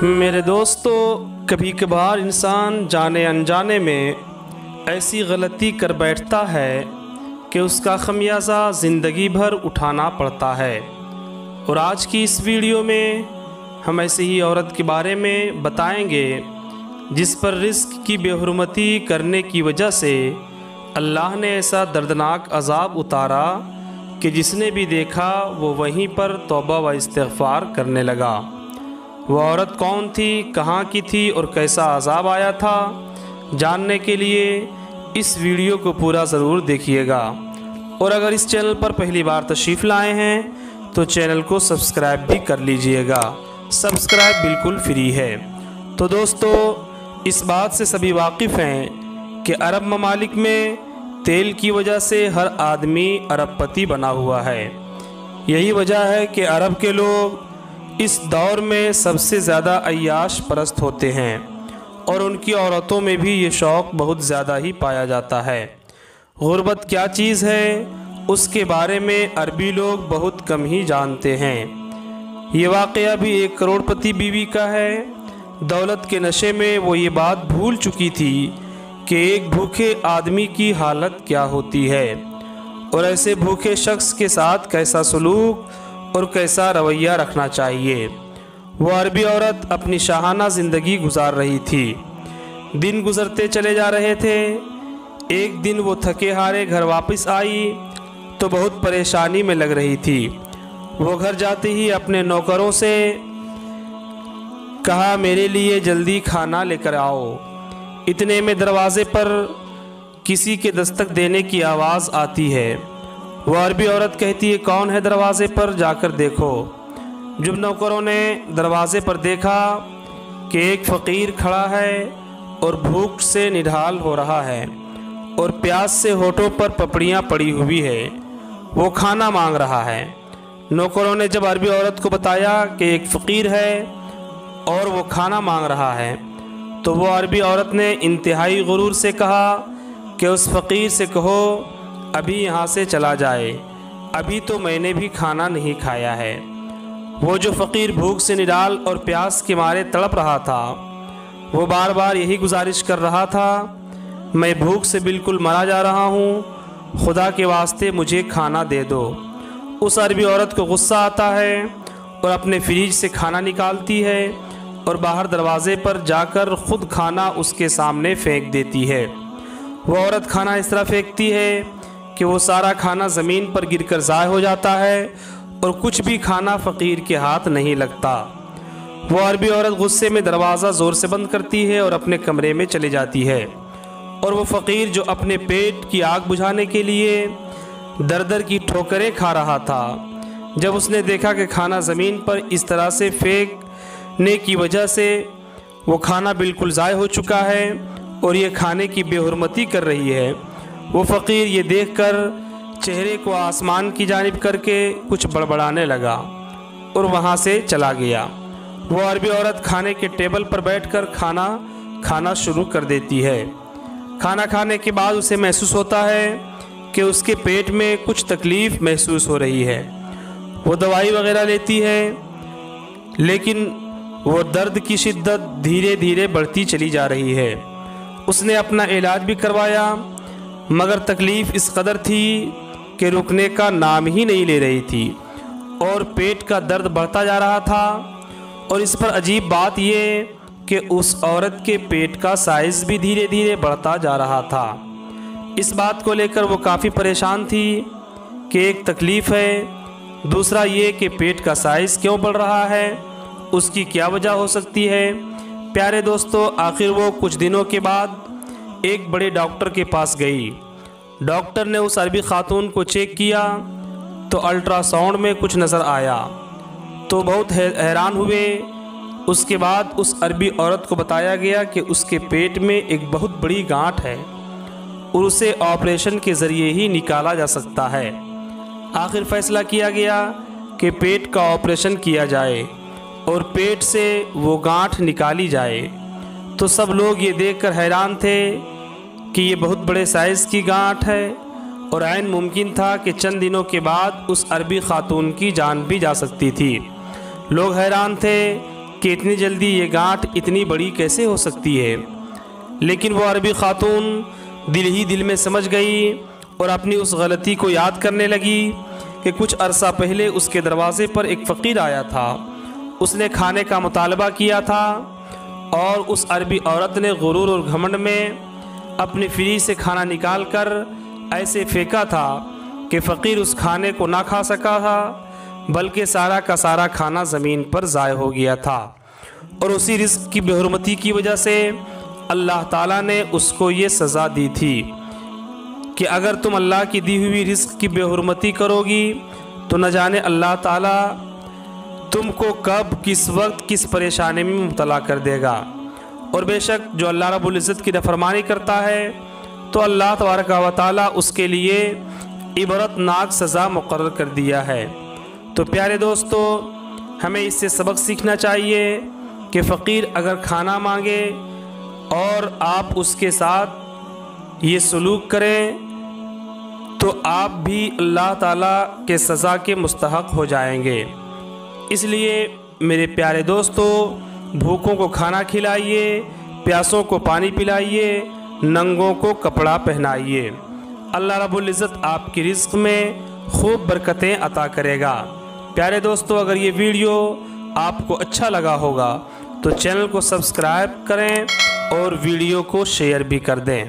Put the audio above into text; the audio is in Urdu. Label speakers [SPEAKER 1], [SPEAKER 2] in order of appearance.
[SPEAKER 1] میرے دوستو، کبھی کبھار انسان جانے انجانے میں ایسی غلطی کر بیٹھتا ہے کہ اس کا خمیازہ زندگی بھر اٹھانا پڑتا ہے۔ اور آج کی اس ویڈیو میں ہم ایسی ہی عورت کے بارے میں بتائیں گے جس پر رزق کی بے حرمتی کرنے کی وجہ سے اللہ نے ایسا دردناک عذاب اتارا کہ جس نے بھی دیکھا وہ وہیں پر توبہ و استغفار کرنے لگا۔ وہ عورت کون تھی، کہاں کی تھی اور کیسا عذاب آیا تھا، جاننے کے لیے اس ویڈیو کو پورا ضرور دیکھیے گا۔ اور اگر اس چینل پر پہلی بار تشریف لائے ہیں تو چینل کو سبسکرائب بھی کر لیجئے گا۔ سبسکرائب بالکل فری ہے۔ تو دوستو، اس بات سے سبھی واقف ہیں کہ عرب ممالک میں تیل کی وجہ سے ہر آدمی ارب پتی بنا ہوا ہے۔ یہی وجہ ہے کہ عرب کے لوگ اس دور میں سب سے زیادہ عیاش پرست ہوتے ہیں، اور ان کی عورتوں میں بھی یہ شوق بہت زیادہ ہی پایا جاتا ہے۔ غربت کیا چیز ہے اس کے بارے میں عربی لوگ بہت کم ہی جانتے ہیں۔ یہ واقعہ بھی ایک کروڑ پتی بیوی کا ہے۔ دولت کے نشے میں وہ یہ بات بھول چکی تھی کہ ایک بھوکے آدمی کی حالت کیا ہوتی ہے، اور ایسے بھوکے شخص کے ساتھ کیسا سلوک اور کیسا رویہ رکھنا چاہیے۔ وہ عربی عورت اپنی شاہانہ زندگی گزار رہی تھی۔ دن گزرتے چلے جا رہے تھے۔ ایک دن وہ تھکے ہارے گھر واپس آئی تو بہت پریشانی میں لگ رہی تھی۔ وہ گھر جاتے ہی اپنے نوکروں سے کہا، میرے لیے جلدی کھانا لے کر آؤ۔ اتنے میں دروازے پر کسی کے دستک دینے کی آواز آتی ہے۔ وہ عربی عورت کہتی ہے، کون ہے دروازے پر، جا کر دیکھو۔ جب نوکروں نے دروازے پر دیکھا کہ ایک فقیر کھڑا ہے اور بھوک سے نڈھال ہو رہا ہے اور پیاس سے ہونٹوں پر پپڑیاں پڑی ہوئی ہے، وہ کھانا مانگ رہا ہے۔ نوکروں نے جب عربی عورت کو بتایا کہ ایک فقیر ہے اور وہ کھانا مانگ رہا ہے، تو وہ عربی عورت نے انتہائی غرور سے کہا کہ اس فقیر سے کہو ابھی یہاں سے چلا جائے، ابھی تو میں نے بھی کھانا نہیں کھایا ہے۔ وہ جو فقیر بھوک سے نڈال اور پیاس کے مارے تڑپ رہا تھا، وہ بار بار یہی گزارش کر رہا تھا، میں بھوک سے بالکل مرا جا رہا ہوں، خدا کے واسطے مجھے کھانا دے دو۔ اس عربی عورت کو غصہ آتا ہے اور اپنے فریج سے کھانا نکالتی ہے اور باہر دروازے پر جا کر خود کھانا اس کے سامنے پھینک دیتی ہے۔ وہ عورت کھانا اس طرح پھینکتی ہے کہ وہ سارا کھانا زمین پر گر کر ضائع ہو جاتا ہے اور کچھ بھی کھانا فقیر کے ہاتھ نہیں لگتا۔ وہ عربی عورت غصے میں دروازہ زور سے بند کرتی ہے اور اپنے کمرے میں چلی جاتی ہے، اور وہ فقیر جو اپنے پیٹ کی آگ بجھانے کے لیے در در کی ٹھوکریں کھا رہا تھا، جب اس نے دیکھا کہ کھانا زمین پر اس طرح سے پھینکنے کی وجہ سے وہ کھانا بالکل ضائع ہو چکا ہے اور یہ کھانے کی بے حرمتی کر رہی ہے، وہ فقیر یہ دیکھ کر چہرے کو آسمان کی جانب کر کے کچھ بڑبڑانے لگا اور وہاں سے چلا گیا۔ وہ عربی عورت کھانے کے ٹیبل پر بیٹھ کر کھانا کھانا شروع کر دیتی ہے۔ کھانا کھانے کے بعد اسے محسوس ہوتا ہے کہ اس کے پیٹ میں کچھ تکلیف محسوس ہو رہی ہے۔ وہ دوائی وغیرہ لیتی ہے، لیکن وہ درد کی شدت دھیرے دھیرے بڑھتی چلی جا رہی ہے۔ اس نے اپنا علاج بھی کروایا، مگر تکلیف اس قدر تھی کہ رکنے کا نام ہی نہیں لے رہی تھی، اور پیٹ کا درد بڑھتا جا رہا تھا۔ اور اس پر عجیب بات یہ کہ اس عورت کے پیٹ کا سائز بھی دھیرے دھیرے بڑھتا جا رہا تھا۔ اس بات کو لے کر وہ کافی پریشان تھی کہ ایک تکلیف ہے، دوسرا یہ کہ پیٹ کا سائز کیوں بڑھ رہا ہے، اس کی کیا وجہ ہو سکتی ہے۔ پیارے دوستو، آخر وہ کچھ دنوں کے بعد ایک بڑے ڈاکٹر کے پاس گئی۔ ڈاکٹر نے اس عربی خاتون کو چیک کیا تو الٹرا ساؤنڈ میں کچھ نظر آیا تو بہت حیران ہوئے۔ اس کے بعد اس عربی عورت کو بتایا گیا کہ اس کے پیٹ میں ایک بہت بڑی گانٹھ ہے اور اسے آپریشن کے ذریعے ہی نکالا جا سکتا ہے۔ آخر فیصلہ کیا گیا کہ پیٹ کا آپریشن کیا جائے اور پیٹ سے وہ گانٹھ نکالی جائے۔ تو سب لوگ یہ دیکھ کر حیران تھے کہ یہ بہت بڑے سائز کی گانٹھ ہے، اور عین ممکن تھا کہ چند دنوں کے بعد اس عربی خاتون کی جان بھی جا سکتی تھی۔ لوگ حیران تھے کہ اتنی جلدی یہ گانٹھ اتنی بڑی کیسے ہو سکتی ہے، لیکن وہ عربی خاتون دل ہی دل میں سمجھ گئی اور اپنی اس غلطی کو یاد کرنے لگی کہ کچھ عرصہ پہلے اس کے دروازے پر ایک فقیر آیا تھا، اس نے کھانے کا مطالبہ کیا تھا اور اس عربی عورت نے غرور اور گھمنڈ میں اپنی فریج سے کھانا نکال کر ایسے پھینکا تھا کہ فقیر اس کھانے کو نہ کھا سکا تھا، بلکہ سارا کا سارا کھانا زمین پر ضائع ہو گیا تھا، اور اسی رزق کی بے حرمتی کی وجہ سے اللہ تعالیٰ نے اس کو یہ سزا دی تھی کہ اگر تم اللہ کی دی ہوئی رزق کی بے حرمتی کرو گی تو نہ جانے اللہ تعالیٰ تم کو کب کس وقت کس پریشانی میں مبتلا کر دے گا۔ اور بے شک جو اللہ رب العزت کی نافرمانی کرتا ہے تو اللہ تبارک و تعالیٰ اس کے لیے عبرت ناک سزا مقرر کر دیا ہے۔ تو پیارے دوستو، ہمیں اس سے سبق سیکھنا چاہیے کہ فقیر اگر کھانا مانگے اور آپ اس کے ساتھ یہ سلوک کریں تو آپ بھی اللہ تعالیٰ کے سزا کے مستحق ہو جائیں گے۔ اس لیے میرے پیارے دوستو، بھوکوں کو کھانا کھلائیے، پیاسوں کو پانی پلائیے، ننگوں کو کپڑا پہنائیے۔ اللہ رب العزت آپ کی رزق میں خوب برکتیں عطا کرے گا۔ پیارے دوستو، اگر یہ ویڈیو آپ کو اچھا لگا ہوگا تو چینل کو سبسکرائب کریں اور ویڈیو کو شیئر بھی کر دیں۔